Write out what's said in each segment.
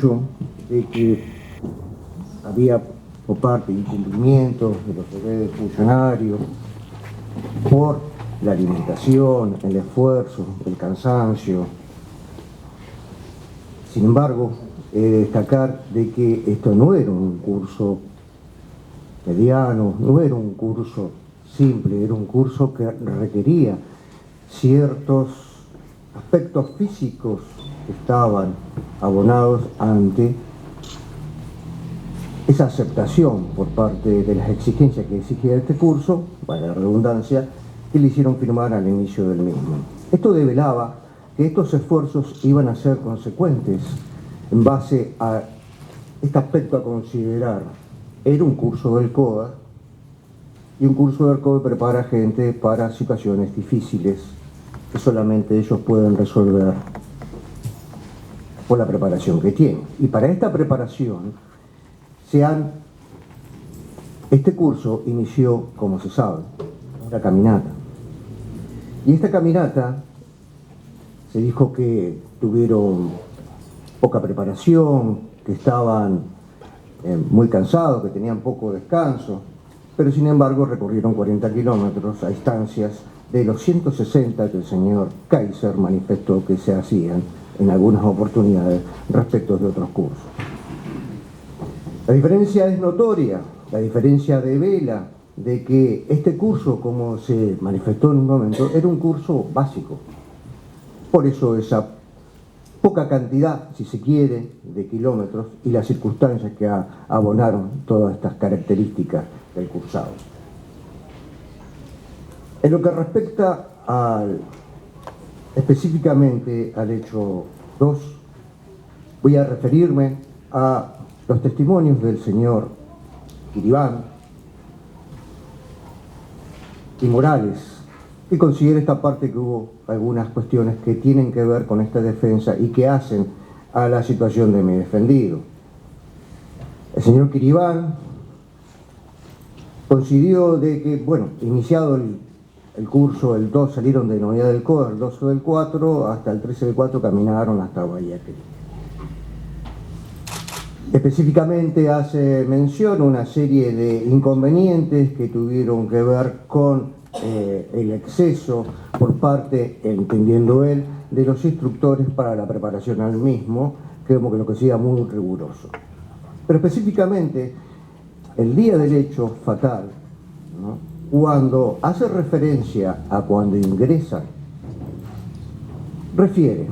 hecho de que había por parte incumplimientos de los deberes funcionarios por la alimentación, el esfuerzo, el cansancio. Sin embargo, he de destacar de que esto no era un curso mediano, no era un curso simple, era un curso que requería ciertos aspectos físicos que estaban abonados ante esa aceptación por parte de las exigencias que exigía este curso, para la redundancia, que le hicieron firmar al inicio del mismo. Esto develaba que estos esfuerzos iban a ser consecuentes en base a este aspecto a considerar. Era un curso del CODA, y un curso del CODA prepara gente para situaciones difíciles que solamente ellos pueden resolver por la preparación que tienen. Y para esta preparación, este curso inició, como se sabe, una caminata. Y esta caminata se dijo que tuvieron poca preparación, que estaban muy cansados, que tenían poco descanso, pero sin embargo recorrieron 40 kilómetros a instancias de los 160 que el señor Kaiser manifestó que se hacían en algunas oportunidades respecto de otros cursos. La diferencia es notoria, la diferencia devela de que este curso, como se manifestó en un momento, era un curso básico. Por eso esa poca cantidad, si se quiere, de kilómetros y las circunstancias que abonaron todas estas características del cursado. En lo que respecta específicamente al hecho 2, voy a referirme a los testimonios del señor Quiribán y Morales, y considero esta parte que hubo algunas cuestiones que tienen que ver con esta defensa y que hacen a la situación de mi defendido. El señor Quiribán coincidió de que, bueno, iniciado el curso, el 2 salieron de Novedad del CODA, el 12 del 4, hasta el 13 del 4 caminaron hasta Bahía Querida. Específicamente hace mención a una serie de inconvenientes que tuvieron que ver con el exceso por parte, entendiendo él, de los instructores para la preparación al mismo, que como que lo considera muy riguroso. Pero específicamente, el día del hecho fatal, ¿no?, cuando hace referencia a cuando ingresan, refiere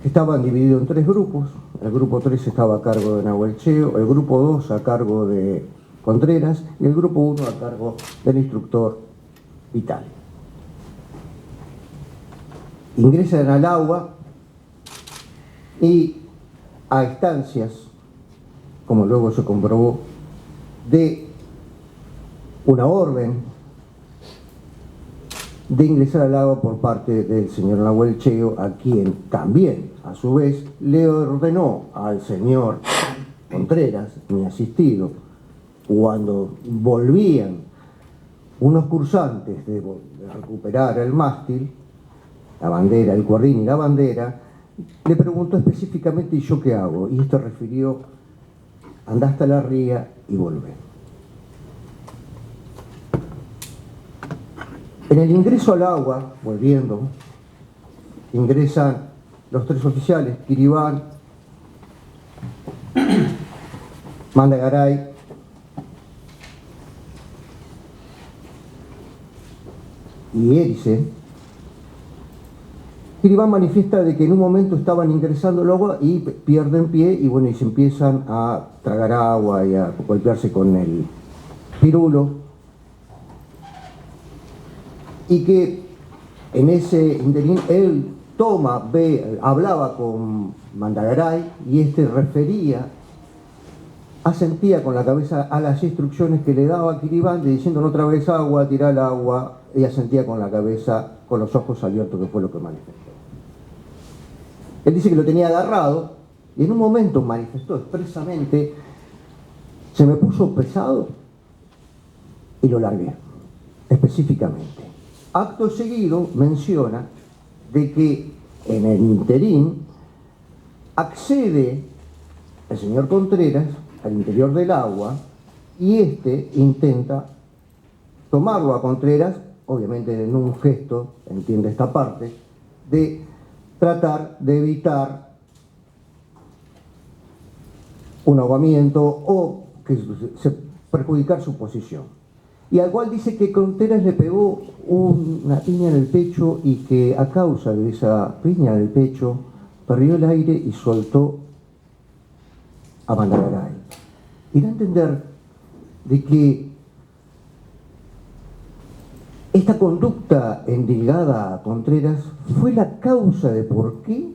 que estaban divididos en 3 grupos. El grupo 3 estaba a cargo de Nahuel Cheo, el grupo 2 a cargo de Contreras y el grupo 1 a cargo del instructor Vital. Ingresan al agua y a instancias, como luego se comprobó, de una orden de ingresar al agua por parte del señor Nahuel Cheo, a quien también, a su vez, le ordenó al señor Contreras, mi asistido, cuando volvían unos cursantes de recuperar el mástil, la bandera, el cuerrín y la bandera, le preguntó específicamente: ¿y yo qué hago? Y esto refirió: andá hasta la ría y volvé. En el ingreso al agua, volviendo, ingresan los 3 oficiales, Quiribán, Mandagaray y Erice. Quiribán manifiesta de que en un momento estaban ingresando al agua y pierden pie y bueno, y se empiezan a tragar agua y a golpearse con el pirulo, y que en ese interín él hablaba con Mandagaray y este refería, asentía con la cabeza a las instrucciones que le daba Quiribán, diciendo: no tragues agua, tirá el agua, y asentía con la cabeza, con los ojos abiertos, que fue lo que manifestó. Él dice que lo tenía agarrado y en un momento manifestó expresamente: se me puso pesado y lo largué, específicamente. Acto seguido menciona de que en el interín accede el señor Contreras al interior del agua y este intenta tomarlo a Contreras, obviamente en un gesto, entiende esta parte, de tratar de evitar un ahogamiento o que perjudicar su posición. Y al cual dice que Contreras le pegó una piña en el pecho y que a causa de esa piña en el pecho perdió el aire y soltó a Mandagaray. Y da a entender de que esta conducta endilgada a Contreras fue la causa de por qué,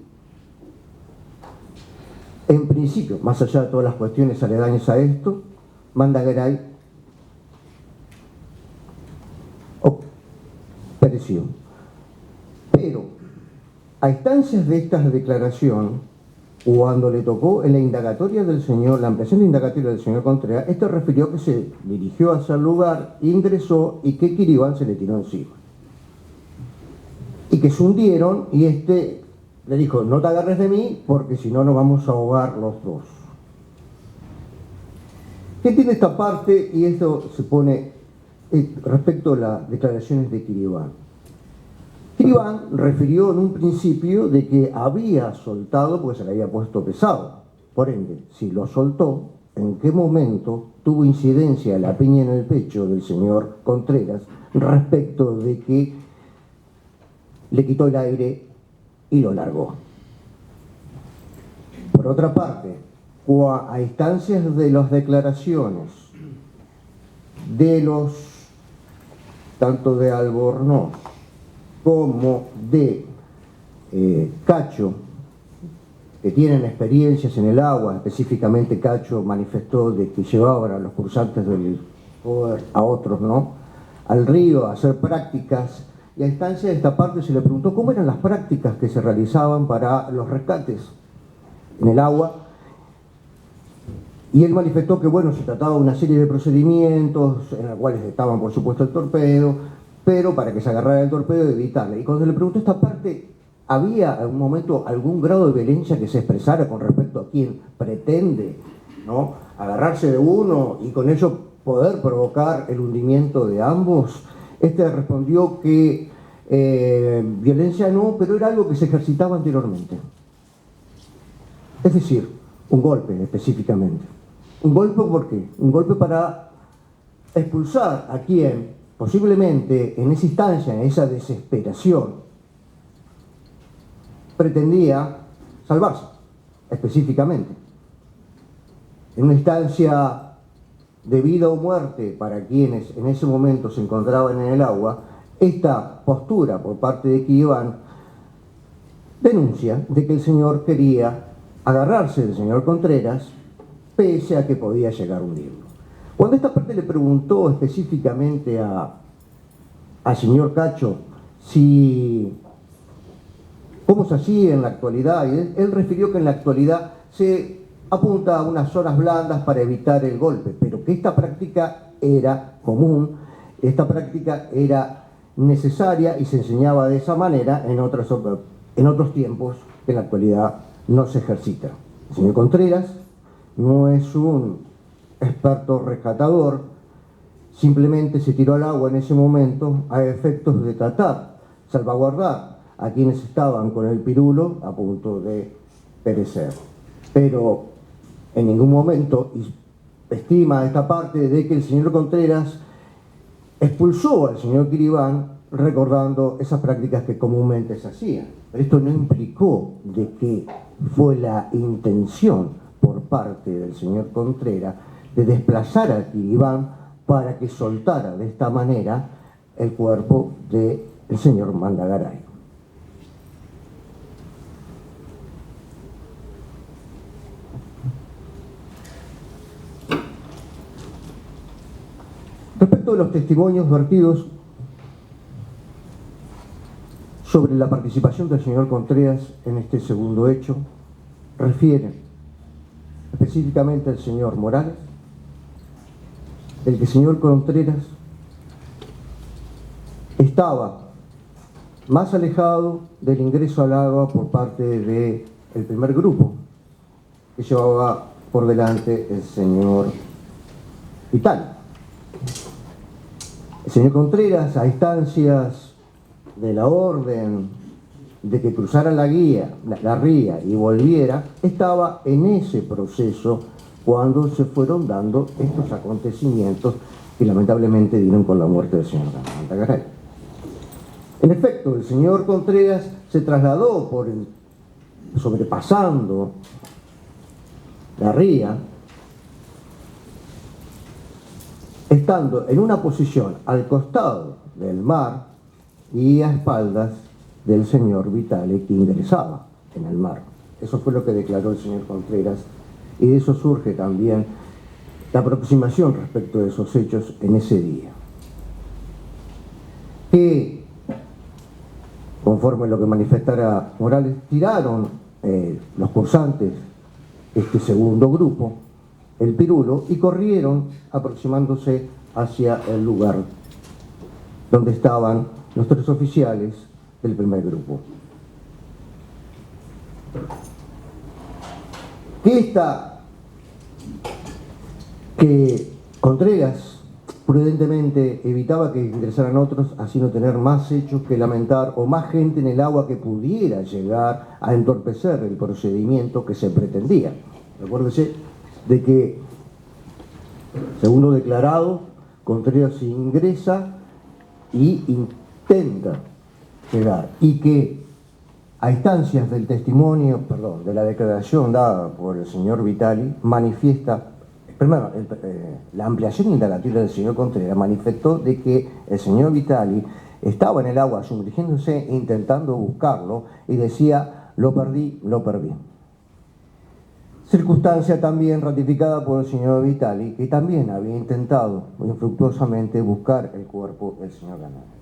en principio, más allá de todas las cuestiones aledañas a esto, Mandagaray pereció. Pero, a instancias de esta declaración, cuando le tocó en la indagatoria del señor, la ampliación de indagatoria del señor Contreras, este refirió que se dirigió hacia el lugar, ingresó y que Kiribán se le tiró encima. Y que se hundieron y este le dijo, no te agarres de mí porque si no nos vamos a ahogar los dos. ¿Qué tiene esta parte? Y esto se pone respecto a las declaraciones de Kiribán. Kiribán refirió en un principio de que había soltado porque se le había puesto pesado. Por ende, si lo soltó, ¿en qué momento tuvo incidencia la piña en el pecho del señor Contreras respecto de que le quitó el aire y lo largó? Por otra parte, a instancias de las declaraciones de los, tanto de Albornoz como de Cacho, que tienen experiencias en el agua, específicamente Cacho manifestó de que llevaban a los cursantes del poder, a otros, ¿no?, al río a hacer prácticas, y a instancia de esta parte se le preguntó cómo eran las prácticas que se realizaban para los rescates en el agua, y él manifestó que, bueno, se trataba de una serie de procedimientos en los cuales estaban, por supuesto, el torpedo, pero para que se agarrara el torpedo y evitarle. Y cuando se le preguntó esta parte, ¿había en un momento algún grado de violencia que se expresara con respecto a quien pretende, ¿no?, agarrarse de uno y con ello poder provocar el hundimiento de ambos? Este respondió que violencia no, pero era algo que se ejercitaba anteriormente. Es decir, un golpe específicamente. Un golpe, ¿por qué? Un golpe para expulsar a quien posiblemente en esa instancia, en esa desesperación, pretendía salvarse, específicamente. En una instancia de vida o muerte para quienes en ese momento se encontraban en el agua, esta postura por parte de Kiribán denuncia de que el señor quería agarrarse del señor Contreras pese a que podía llegar a hundirlo. Cuando esta parte le preguntó específicamente al señor Cacho cómo se hacía en la actualidad, y él refirió que en la actualidad se apunta a unas zonas blandas para evitar el golpe, pero que esta práctica era común, esta práctica era necesaria y se enseñaba de esa manera en otros tiempos que en la actualidad no se ejercita. El señor Contreras no es un experto rescatador, simplemente se tiró al agua en ese momento a efectos de tratar, salvaguardar a quienes estaban con el pirulo a punto de perecer. Pero en ningún momento estima esta parte de que el señor Contreras expulsó al señor Kiribán recordando esas prácticas que comúnmente se hacían. Pero esto no implicó de que fue la intención por parte del señor Contreras de desplazar a Kiribán para que soltara de esta manera el cuerpo del señor Mandagaray. Respecto de los testimonios vertidos sobre la participación del señor Contreras en este segundo hecho, refieren específicamente al señor Morales, el que el señor Contreras estaba más alejado del ingreso al agua por parte del primer grupo que llevaba por delante el señor Vitali. El señor Contreras, a instancias de la orden de que cruzara la ría y volviera, estaba en ese proceso cuando se fueron dando estos acontecimientos que lamentablemente dieron con la muerte del señor Mandagaray. En efecto, el señor Contreras se trasladó sobrepasando la ría, estando en una posición al costado del mar y a espaldas del señor Vitali, que ingresaba en el mar. Eso fue lo que declaró el señor Contreras, y de eso surge también la aproximación respecto de esos hechos en ese día. Que, conforme lo que manifestara Morales, tiraron los cursantes, este segundo grupo, el pirulo, y corrieron aproximándose hacia el lugar donde estaban los tres oficiales del primer grupo. Que Contreras prudentemente evitaba que ingresaran otros, así no tener más hechos que lamentar o más gente en el agua que pudiera llegar a entorpecer el procedimiento que se pretendía. Recuérdese de que, según lo declarado, Contreras ingresa y intenta llegar, y que a instancias del testimonio, de la declaración dada por el señor Vitali, manifiesta, primero, la ampliación indagativa del señor Contreras manifestó de que el señor Vitali estaba en el agua sumergiéndose intentando buscarlo y decía: lo perdí, lo perdí. Circunstancia también ratificada por el señor Vitali, que también había intentado muy infructuosamente buscar el cuerpo del señor Ganado.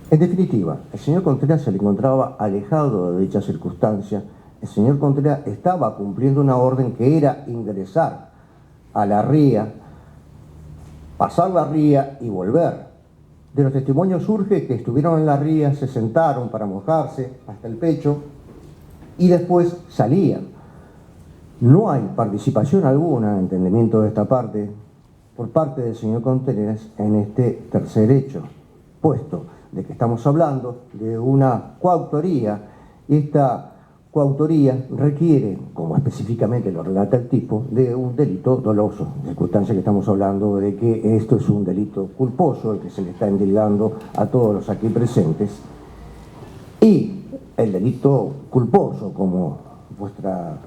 En definitiva, el señor Contreras se le encontraba alejado de dicha circunstancia. El señor Contreras estaba cumpliendo una orden que era ingresar a la ría, pasar la ría y volver. De los testimonios surge que estuvieron en la ría, se sentaron para mojarse hasta el pecho y después salían. No hay participación alguna, entendimiento de esta parte, por parte del señor Contreras en este tercer hecho, puesto de que estamos hablando de una coautoría, y esta coautoría requiere, como específicamente lo relata el tipo, de un delito doloso, circunstancia que estamos hablando de que esto es un delito culposo, el que se le está endilgando a todos los aquí presentes, y el delito culposo, como vuestra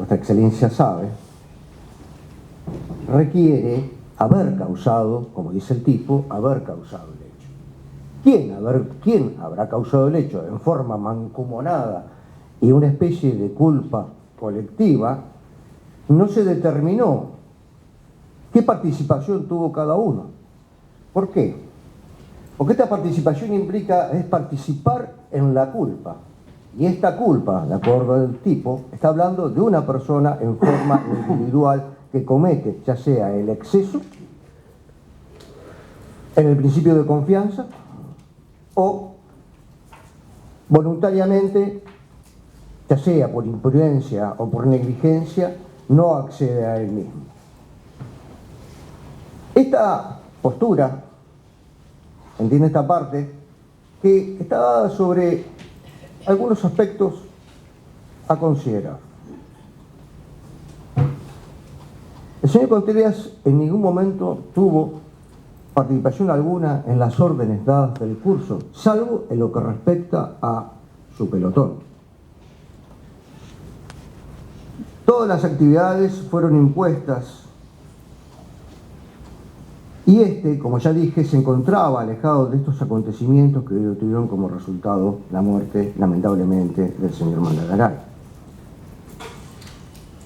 excelencia sabe, requiere haber causado, como dice el tipo, haber causado el hecho. ¿Quién habrá causado el hecho en forma mancomunada y una especie de culpa colectiva? No se determinó qué participación tuvo cada uno. ¿Por qué? Porque esta participación es participar en la culpa. Y esta culpa, de acuerdo al tipo, está hablando de una persona en forma individual que comete ya sea el exceso en el principio de confianza o voluntariamente, ya sea por imprudencia o por negligencia, no accede a él mismo. Esta postura, entiende esta parte, que está dada sobre algunos aspectos a considerar. El señor Contreras en ningún momento tuvo participación alguna en las órdenes dadas del curso, salvo en lo que respecta a su pelotón. Todas las actividades fueron impuestas y como ya dije, se encontraba alejado de estos acontecimientos que tuvieron como resultado la muerte, lamentablemente, del señor Mandagaray.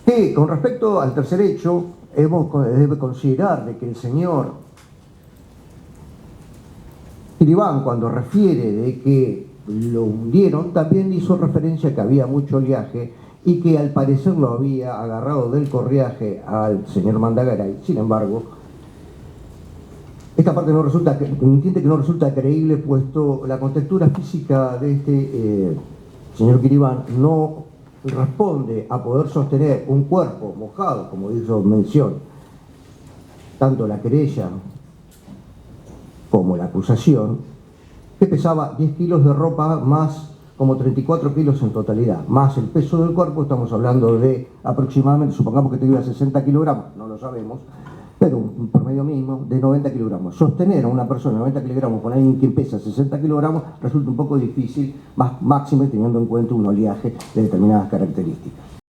Que con respecto al tercer hecho, debe considerar de que el señor Kiribán, cuando refiere de que lo hundieron, también hizo referencia a que había mucho oleaje y que al parecer lo había agarrado del corriaje al señor Mandagaray. Sin embargo, esta parte entiende que no resulta creíble, puesto la contextura física de este señor Kiribán no responde a poder sostener un cuerpo mojado, como hizo mención, tanto la querella como la acusación, que pesaba 10 kilos de ropa más como 34 kilos en totalidad, más el peso del cuerpo. Estamos hablando de aproximadamente, supongamos que te diga 60 kilogramos, no lo sabemos, pero un promedio mínimo de 90 kilogramos. Sostener a una persona de 90 kilogramos con alguien que pesa 60 kilogramos resulta un poco difícil, más máximo teniendo en cuenta un oleaje de determinadas características.